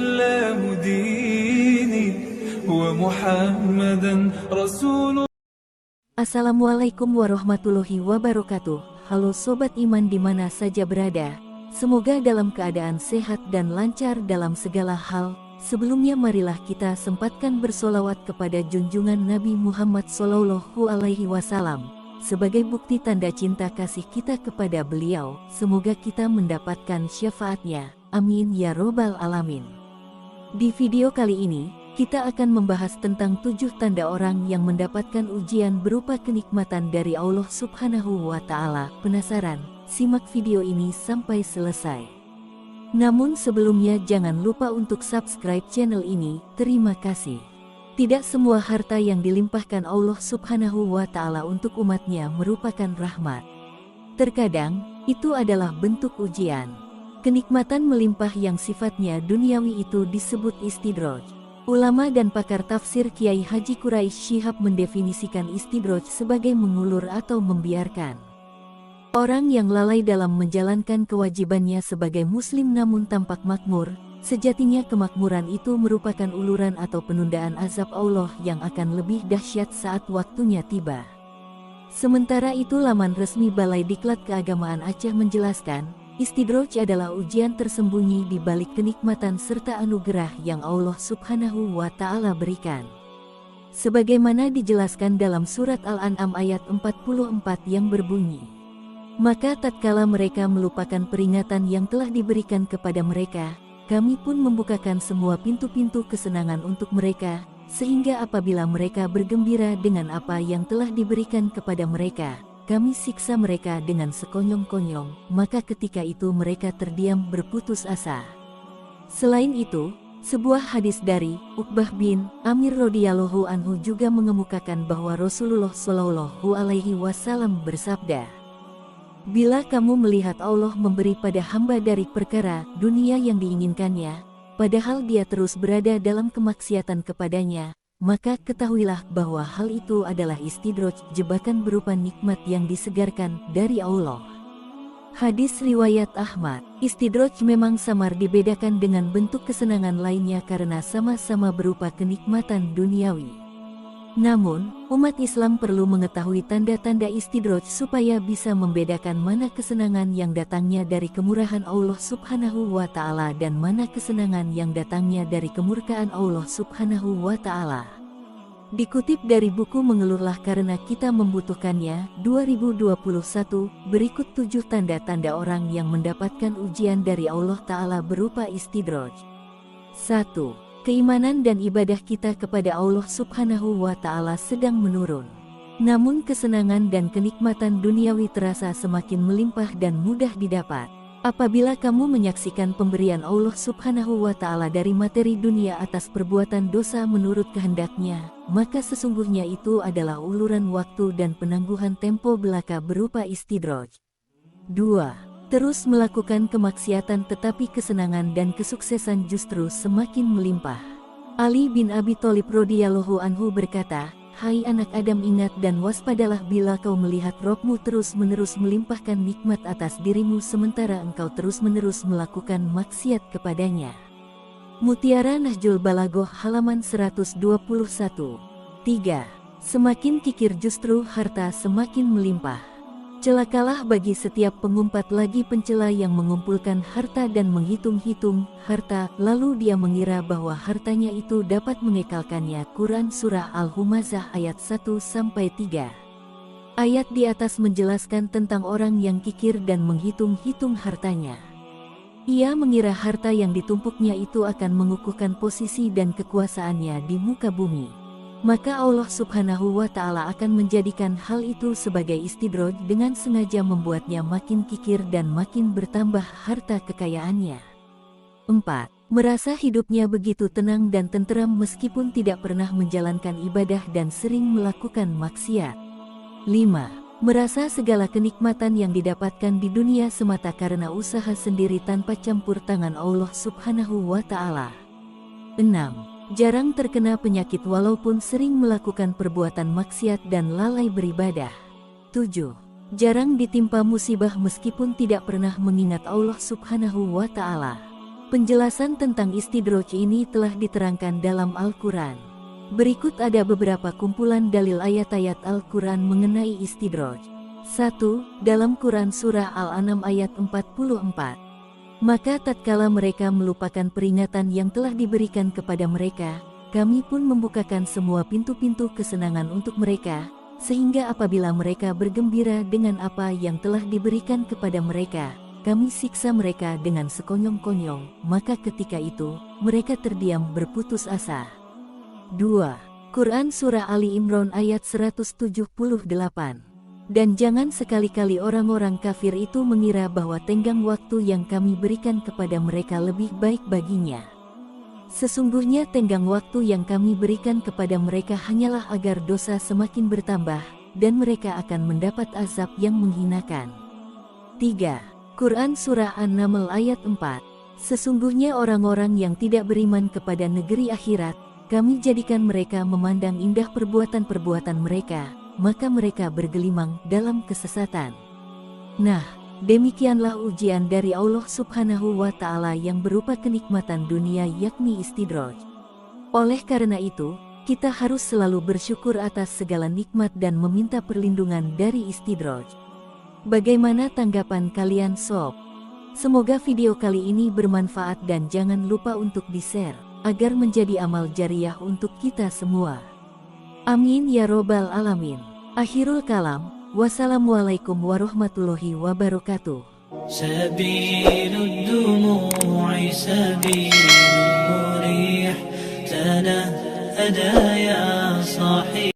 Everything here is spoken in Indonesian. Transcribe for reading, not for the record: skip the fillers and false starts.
الإسلام ديني ومحمدا رسول. Assalamualaikum warahmatullahi wabarakatuh. Halo sobat iman di mana saja berada. Semoga dalam keadaan sehat dan lancar dalam segala hal. Sebelumnya marilah kita sempatkan bersolawat kepada junjungan Nabi Muhammad SAW sebagai bukti tanda cinta kasih kita kepada beliau. Semoga kita mendapatkan syafaatnya. Amin ya robbal alamin. Di video kali ini kita akan membahas tentang 7 tanda orang yang mendapatkan ujian berupa kenikmatan dari Allah Subhanahu wa Ta'ala. Penasaran? Simak video ini sampai selesai. Namun sebelumnya jangan lupa untuk subscribe channel ini. Terima kasih. Tidak semua harta yang dilimpahkan Allah Subhanahu wa Ta'ala untuk umatnya merupakan rahmat. Terkadang itu adalah bentuk ujian. Kenikmatan melimpah yang sifatnya duniawi itu disebut istidraj. Ulama dan pakar tafsir Kiai Haji Quraisy Shihab mendefinisikan istidraj sebagai mengulur atau membiarkan. Orang yang lalai dalam menjalankan kewajibannya sebagai muslim namun tampak makmur, sejatinya kemakmuran itu merupakan uluran atau penundaan azab Allah yang akan lebih dahsyat saat waktunya tiba. Sementara itu laman resmi Balai Diklat Keagamaan Aceh menjelaskan, istidraj adalah ujian tersembunyi di balik kenikmatan serta anugerah yang Allah Subhanahu wa Ta'ala berikan. Sebagaimana dijelaskan dalam surat Al-An'am ayat 44 yang berbunyi, maka tatkala mereka melupakan peringatan yang telah diberikan kepada mereka, kami pun membukakan semua pintu-pintu kesenangan untuk mereka, sehingga apabila mereka bergembira dengan apa yang telah diberikan kepada mereka, kami siksa mereka dengan sekonyong-konyong, maka ketika itu mereka terdiam berputus asa. Selain itu, sebuah hadis dari Uqbah bin Amir radhiyallahu anhu juga mengemukakan bahwa Rasulullah Shallallahu alaihi wasallam bersabda, "Bila kamu melihat Allah memberi pada hamba dari perkara dunia yang diinginkannya, padahal dia terus berada dalam kemaksiatan kepadanya, maka ketahuilah bahwa hal itu adalah istidraj, jebakan berupa nikmat yang disegarkan dari Allah." Hadis riwayat Ahmad. Istidraj memang samar dibedakan dengan bentuk kesenangan lainnya karena sama-sama berupa kenikmatan duniawi. Namun, umat Islam perlu mengetahui tanda-tanda istidraj supaya bisa membedakan mana kesenangan yang datangnya dari kemurahan Allah Subhanahu wa Ta'ala dan mana kesenangan yang datangnya dari kemurkaan Allah Subhanahu wa Ta'ala. Dikutip dari buku Mengeluhlah Karena Kita Membutuhkannya, 2021, berikut 7 tanda-tanda orang yang mendapatkan ujian dari Allah Ta'ala berupa istidraj. 1. Keimanan dan ibadah kita kepada Allah Subhanahu wa Ta'ala sedang menurun. Namun kesenangan dan kenikmatan duniawi terasa semakin melimpah dan mudah didapat. Apabila kamu menyaksikan pemberian Allah Subhanahu wa Ta'ala dari materi dunia atas perbuatan dosa menurut kehendaknya, maka sesungguhnya itu adalah uluran waktu dan penangguhan tempo belaka berupa istidraj. 2. Terus melakukan kemaksiatan tetapi kesenangan dan kesuksesan justru semakin melimpah. Ali bin Abi Thalib radhiyallahu anhu berkata, "Hai anak Adam, ingat dan waspadalah bila kau melihat Rabbmu terus-menerus melimpahkan nikmat atas dirimu sementara engkau terus-menerus melakukan maksiat kepadanya." Mutiara Nahjul Balaghoh halaman 121. 3. Semakin kikir justru harta semakin melimpah. Celakalah bagi setiap pengumpat lagi pencela yang mengumpulkan harta dan menghitung-hitung harta, lalu dia mengira bahwa hartanya itu dapat mengekalkannya. Quran Surah Al-Humazah ayat 1-3. Ayat di atas menjelaskan tentang orang yang kikir dan menghitung-hitung hartanya. Ia mengira harta yang ditumpuknya itu akan mengukuhkan posisi dan kekuasaannya di muka bumi. Maka Allah Subhanahu wa Ta'ala akan menjadikan hal itu sebagai istidraj dengan sengaja membuatnya makin kikir dan makin bertambah harta kekayaannya. 4. Merasa hidupnya begitu tenang dan tenteram meskipun tidak pernah menjalankan ibadah dan sering melakukan maksiat. 5. Merasa segala kenikmatan yang didapatkan di dunia semata karena usaha sendiri tanpa campur tangan Allah Subhanahu wa Ta'ala. 6. Jarang terkena penyakit walaupun sering melakukan perbuatan maksiat dan lalai beribadah. 7. Jarang ditimpa musibah meskipun tidak pernah mengingat Allah Subhanahu wa Ta'ala. Penjelasan tentang istidroj ini telah diterangkan dalam Al-Quran. Berikut ada beberapa kumpulan dalil ayat-ayat Al-Quran mengenai istidroj. 1. Dalam Quran Surah Al-An'am ayat 44. Maka tatkala mereka melupakan peringatan yang telah diberikan kepada mereka, kami pun membukakan semua pintu-pintu kesenangan untuk mereka, sehingga apabila mereka bergembira dengan apa yang telah diberikan kepada mereka, kami siksa mereka dengan sekonyong-konyong, maka ketika itu, mereka terdiam berputus asa. 2. Quran Surah Ali Imran ayat 178. Dan jangan sekali-kali orang-orang kafir itu mengira bahwa tenggang waktu yang kami berikan kepada mereka lebih baik baginya. Sesungguhnya tenggang waktu yang kami berikan kepada mereka hanyalah agar dosa semakin bertambah, dan mereka akan mendapat azab yang menghinakan. 3. Quran Surah An-Naml ayat 4. Sesungguhnya orang-orang yang tidak beriman kepada negeri akhirat, kami jadikan mereka memandang indah perbuatan-perbuatan mereka, maka mereka bergelimang dalam kesesatan. Nah, demikianlah ujian dari Allah Subhanahu wa Ta'ala yang berupa kenikmatan dunia, yakni istidroj. Oleh karena itu, kita harus selalu bersyukur atas segala nikmat dan meminta perlindungan dari istidroj. Bagaimana tanggapan kalian sob? Semoga video kali ini bermanfaat dan jangan lupa untuk di-share, agar menjadi amal jariah untuk kita semua. Amin ya robbal alamin. Akhirul kalam, wassalamualaikum warahmatullahi wabarakatuh. سبيل الدموع سبيل مريح تنهدى يا صاحي